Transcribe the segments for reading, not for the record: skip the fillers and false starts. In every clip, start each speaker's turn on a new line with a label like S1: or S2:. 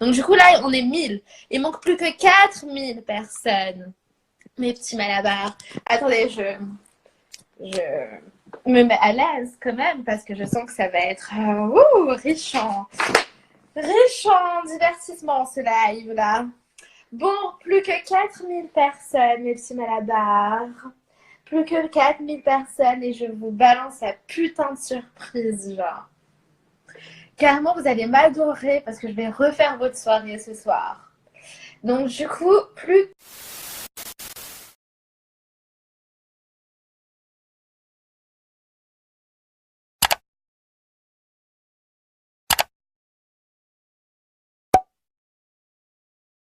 S1: Donc du coup, là, on est 1000. Il manque plus que 4000 personnes. Mes petits malabars. Attendez, je me mets à l'aise quand même parce que je sens que ça va être riche en divertissement ce live là. Bon, plus que 4000 personnes, mes petits malabars. Plus que 4000 personnes et je vous balance la putain de surprise, genre. Carrément, vous allez m'adorer parce que je vais refaire votre soirée ce soir. Donc du coup, plus...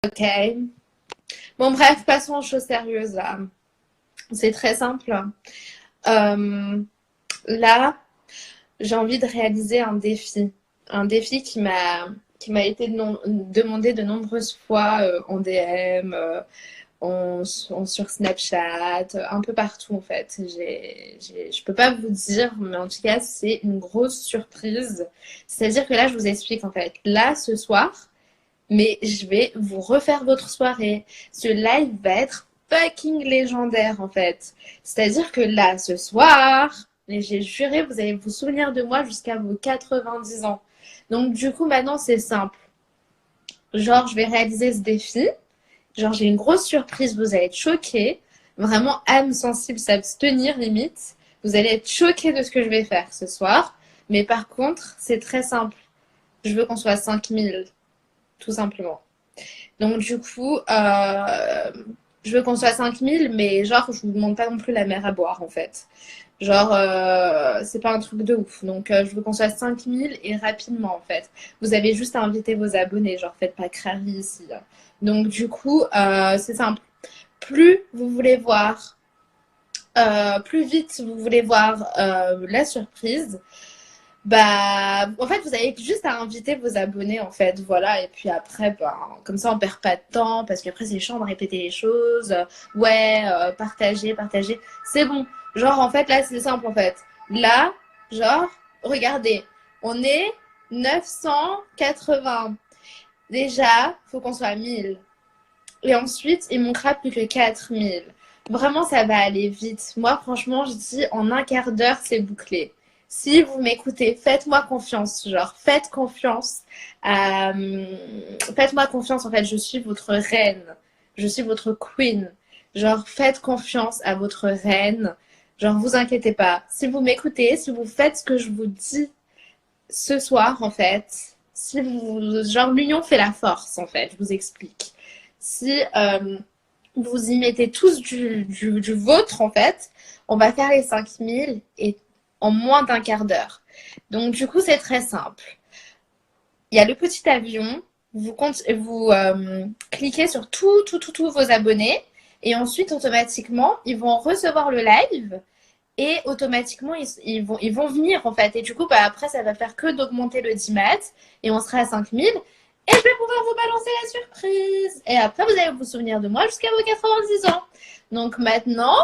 S1: Ok. Bon bref, passons aux choses sérieuses là. C'est très simple. Là, j'ai envie de réaliser un défi. Un défi qui m'a été demandé de nombreuses fois en DM, sur Snapchat, un peu partout en fait. Je peux pas vous dire, mais en tout cas, c'est une grosse surprise. C'est-à-dire que là, je vous explique en fait. Là, ce soir, mais je vais vous refaire votre soirée. Ce live va être fucking légendaire en fait. C'est-à-dire que là, ce soir, et j'ai juré, vous allez vous souvenir de moi jusqu'à vos 90 ans. Donc du coup, maintenant, c'est simple. Genre, je vais réaliser ce défi. Genre, j'ai une grosse surprise, vous allez être choqués. Vraiment, âme sensible, s'abstenir limite. Vous allez être choqués de ce que je vais faire ce soir. Mais par contre, c'est très simple. Je veux qu'on soit 5000, tout simplement. Donc du coup, je veux qu'on soit 5000, mais genre, je vous demande pas non plus la mer à boire en fait. Genre, c'est pas un truc de ouf. Donc, je veux qu'on soit 5000 et rapidement en fait. Vous avez juste à inviter vos abonnés, genre, faites pas crari ici. Donc, du coup, c'est simple. Plus vous voulez voir, plus vite vous voulez voir la surprise, bah, en fait, vous avez juste à inviter vos abonnés, en fait, voilà. Et puis après, bah, comme ça, on perd pas de temps, parce qu'après, c'est chiant de répéter les choses. Ouais, partager. C'est bon. Genre, en fait, là, c'est simple, en fait. Là, genre, regardez, on est 980. Déjà, faut qu'on soit à 1000. Et ensuite, il manquera plus que 4000. Vraiment, ça va aller vite. Moi, franchement, je dis en un quart d'heure, c'est bouclé. Si vous m'écoutez, faites-moi confiance. Genre, faites confiance. Faites-moi confiance, en fait. Je suis votre reine. Je suis votre queen. Genre, faites confiance à votre reine. Genre, vous inquiétez pas. Si vous m'écoutez, si vous faites ce que je vous dis ce soir, en fait, si vous... Genre, l'union fait la force, en fait. Je vous explique. Si vous y mettez tous du vôtre, en fait, on va faire les 5000 et en moins d'un quart d'heure. Donc, du coup, c'est très simple. Il y a le petit avion. Vous cliquez sur tous vos abonnés et ensuite, automatiquement, ils vont recevoir le live et automatiquement, ils vont venir, en fait. Et du coup, bah, après, ça va faire que d'augmenter le 10 et on sera à 5000. Et je vais pouvoir vous balancer la surprise. Et après, vous allez vous souvenir de moi jusqu'à vos 90 ans. Donc maintenant,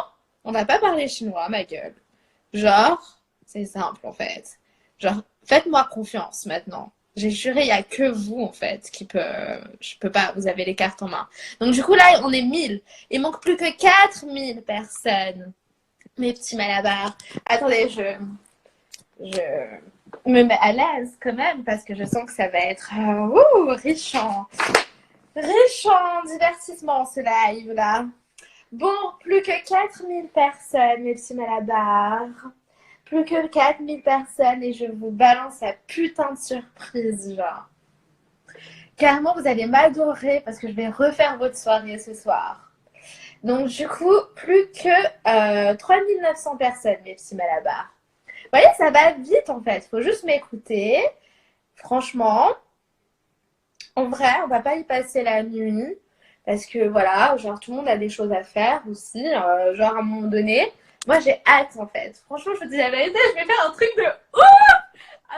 S1: on va pas parler chinois, ma gueule. Genre, c'est simple, en fait. Genre, faites-moi confiance maintenant. J'ai juré, il n'y a que vous, en fait, qui peut... Je peux pas, vous avez les cartes en main. Donc du coup, là, on est 1000. Il manque plus que 4000 personnes. Mes petits malabars. Attendez, je me mets à l'aise quand même parce que je sens que ça va être riche en divertissement ce live là. Bon, plus que 4000 personnes, mes petits malabars. Plus que 4000 personnes et je vous balance la putain de surprise, genre. Carrément, vous allez m'adorer parce que je vais refaire votre soirée ce soir. Donc, du coup, plus que 3900 personnes, mes petits malabars. Vous voyez, ça va vite en fait. Faut juste m'écouter. Franchement, en vrai, on va pas y passer la nuit. Parce que voilà, genre tout le monde a des choses à faire aussi. Genre à un moment donné. Moi j'ai hâte en fait. Franchement, je vous dis la vérité, je vais faire un truc de ouf!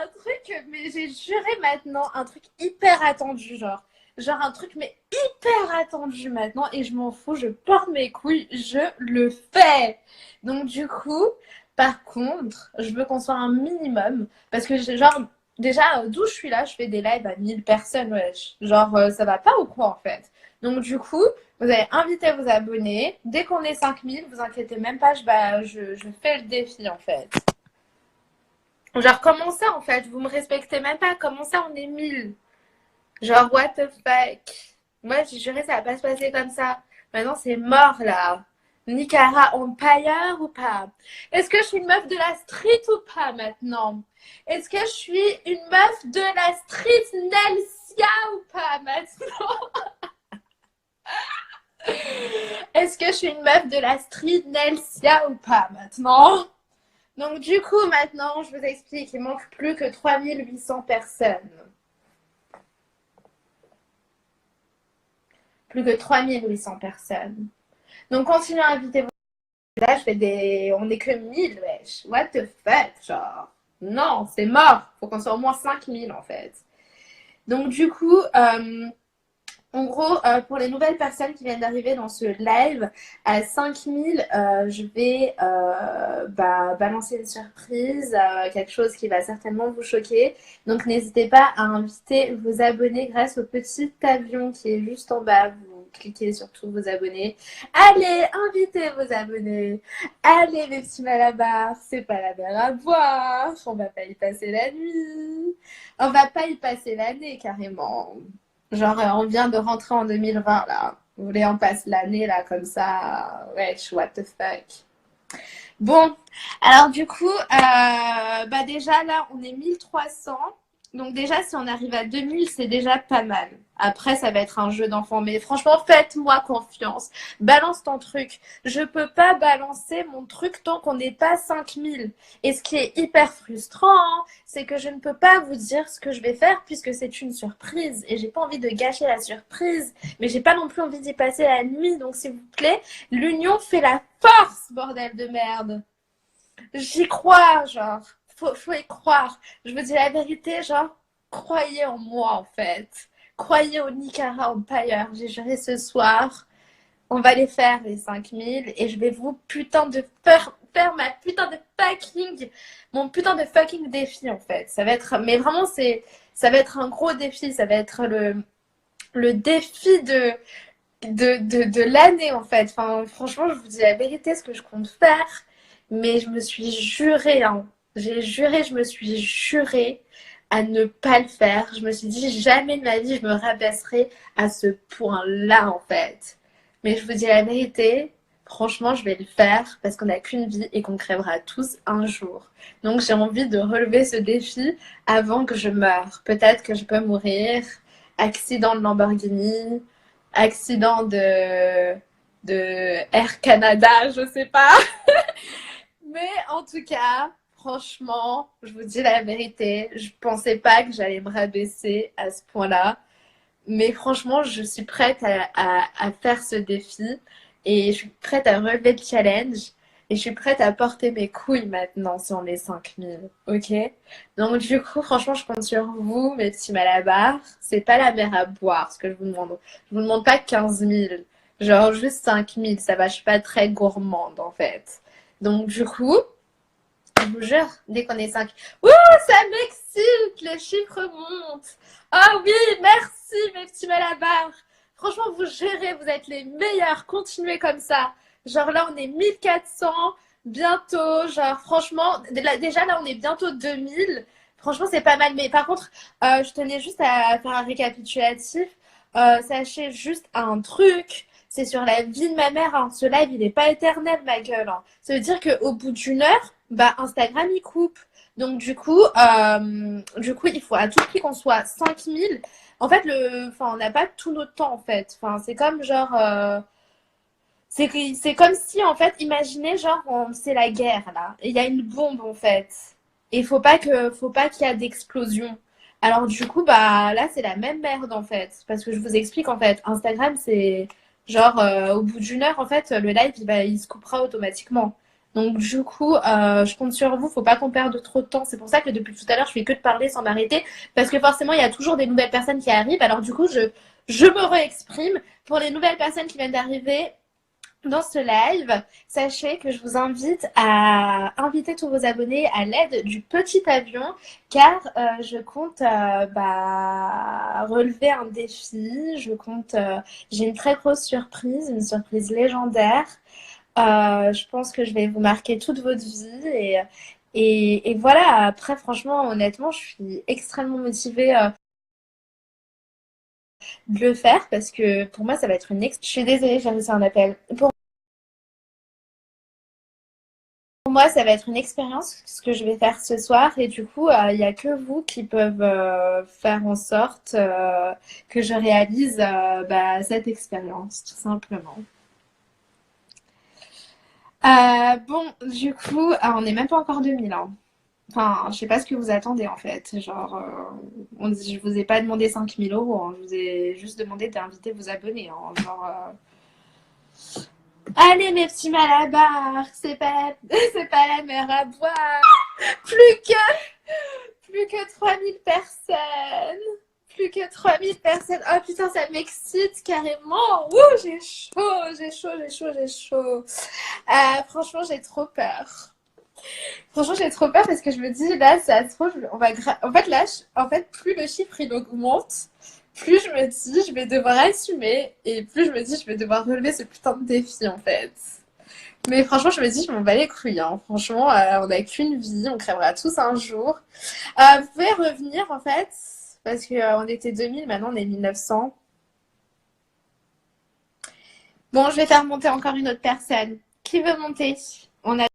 S1: Un truc, mais j'ai juré maintenant, un truc hyper attendu, genre. Genre un truc mais hyper attendu maintenant et je m'en fous, je porte mes couilles, je le fais. Donc du coup, par contre, je veux qu'on soit un minimum parce que genre déjà, d'où je suis là, je fais des lives à 1000 personnes, wesh. Genre, ça va pas ou quoi, en fait? Donc, du coup, vous allez inviter vos abonnés. Dès qu'on est 5000, vous inquiétez même pas, je fais le défi, en fait. Genre, comment ça, en fait? Vous me respectez même pas. Comment ça, on est 1000? Genre, what the fuck? Moi, j'ai juré, ça va pas se passer comme ça. Maintenant, c'est mort, là. Nicara Empire ou pas? Est-ce que je suis une meuf de la street ou pas, maintenant? Est-ce que je suis une meuf de la street Nelsia ou pas, maintenant? Est-ce que je suis une meuf de la street Nelsia ou pas, maintenant? Donc, du coup, maintenant, je vous explique, il manque plus que 3800 personnes. Plus que 3800 personnes. Donc, continuez à inviter vos... Là, je fais des... On est que 1000, wesh. What the fuck, genre. Non, c'est mort. Faut qu'on soit au moins 5000, en fait. Donc, du coup, en gros, pour les nouvelles personnes qui viennent d'arriver dans ce live, à 5000, je vais balancer une surprise, quelque chose qui va certainement vous choquer. Donc, n'hésitez pas à inviter vos abonnés grâce au petit avion qui est juste en bas. Vous cliquez sur tous vos abonnés. Allez, invitez vos abonnés. Allez, mes petits malabars, c'est pas la mer à boire. On va pas y passer la nuit. On va pas y passer l'année, carrément. Genre, on vient de rentrer en 2020, là. Vous voulez, on passe l'année, là, comme ça. Wesh, what the fuck. Bon, alors du coup, déjà, là, on est 1300. Donc déjà, si on arrive à 2000, c'est déjà pas mal. Après, ça va être un jeu d'enfant. Mais franchement, faites-moi confiance. Balance ton truc. Je peux pas balancer mon truc tant qu'on n'est pas 5000. Et ce qui est hyper frustrant, c'est que je ne peux pas vous dire ce que je vais faire puisque c'est une surprise. Et j'ai pas envie de gâcher la surprise. Mais j'ai pas non plus envie d'y passer la nuit. Donc s'il vous plaît, l'union fait la force, bordel de merde. J'y crois, genre. Faut y croire. Je vous dis la vérité, genre, croyez en moi, en fait. Croyez au Nicara Empire. J'ai juré ce soir. On va les faire, les 5000. Et je vais vous putain de faire ma putain de fucking... Mon putain de fucking défi, en fait. Ça va être... Mais vraiment, ça va être un gros défi. Ça va être le défi de l'année, en fait. Enfin, franchement, je vous dis la vérité, ce que je compte faire. Mais je me suis jurée, hein. J'ai juré, je me suis jurée à ne pas le faire. Je me suis dit, jamais de ma vie, je me rabaisserai à ce point-là, en fait. Mais je vous dis la vérité, franchement, je vais le faire parce qu'on n'a qu'une vie et qu'on crèvera tous un jour. Donc, j'ai envie de relever ce défi avant que je meure. Peut-être que je peux mourir. Accident de Lamborghini, accident de Air Canada, je sais pas. Mais en tout cas, franchement, je vous dis la vérité, je pensais pas que j'allais me rabaisser à ce point-là. Mais franchement, je suis prête à faire ce défi et je suis prête à relever le challenge et je suis prête à porter mes couilles maintenant si on est 5000, ok? Donc du coup, franchement, je compte sur vous, mes petits malabars. C'est pas la mer à boire ce que je vous demande. Je vous demande pas 15 000, genre juste 5000, ça va, je suis pas très gourmande en fait. Donc du coup, je vous jure, dès qu'on est 5... Ouh, ça m'excite, les chiffres montent. Ah oui, merci mes petits malabars. Franchement, vous gérez, vous êtes les meilleurs. Continuez comme ça. Genre là, on est 1400 bientôt. Genre franchement, déjà là, on est bientôt 2000. Franchement, c'est pas mal. Mais par contre, je tenais juste à faire un récapitulatif. Sachez juste un truc. C'est sur la vie de ma mère. Hein. Ce live, il n'est pas éternel, ma gueule. Hein. Ça veut dire qu'au bout d'une heure, Instagram, il coupe. Donc, il faut à tout prix qu'on soit 5000. En fait, on n'a pas tout notre temps, en fait. Enfin, c'est comme genre... c'est comme si, en fait, imaginez, genre, c'est la guerre, là. Et il y a une bombe, en fait. Et faut pas qu'il y ait d'explosion. Alors, du coup, là, c'est la même merde, en fait. Parce que je vous explique, en fait, Instagram, c'est genre, au bout d'une heure, en fait, le live, il se coupera automatiquement. Donc, du coup, je compte sur vous. Faut pas qu'on perde trop de temps. C'est pour ça que depuis tout à l'heure, je fais que de parler sans m'arrêter. Parce que forcément, il y a toujours des nouvelles personnes qui arrivent. Alors, du coup, je me réexprime. Pour les nouvelles personnes qui viennent d'arriver, Dans ce live, sachez que je vous invite à inviter tous vos abonnés à l'aide du petit avion car je compte relever un défi. J'ai une très grosse surprise, une surprise légendaire. Je pense que je vais vous marquer toute votre vie et voilà. Après, franchement, honnêtement, je suis extrêmement motivée de le faire parce que pour moi, ça va être Je suis désolée, j'ai reçu un appel. Pour moi, ça va être une expérience, ce que je vais faire ce soir. Et du coup, il n'y a que vous qui peuvent faire en sorte que je réalise cette expérience, tout simplement. Bon, du coup, on n'est même pas encore 2000 ans. Enfin, je sais pas ce que vous attendez en fait. Genre, je vous ai pas demandé 5 000 euros, hein. Je vous ai juste demandé d'inviter vos abonnés, hein. Genre, allez mes petits malabars, c'est pas la mer à boire. Plus plus que 3000 personnes. Plus que 3000 personnes. Oh putain, ça m'excite carrément. Ouh, j'ai chaud, j'ai chaud, j'ai chaud, j'ai chaud. Franchement, j'ai trop peur. Franchement, j'ai trop peur parce que je me dis, là, ça se trouve, en fait, là, plus le chiffre il augmente, plus je me dis, je vais devoir assumer, et plus je me dis, je vais devoir relever ce putain de défi, en fait. Mais franchement, je me dis, je m'en bats les couilles, hein. Franchement, on n'a qu'une vie, on crèvera tous un jour. Vous pouvez revenir, en fait, parce que on était 2000, maintenant on est 1900. Bon, je vais faire monter encore une autre personne. Qui veut monter? On a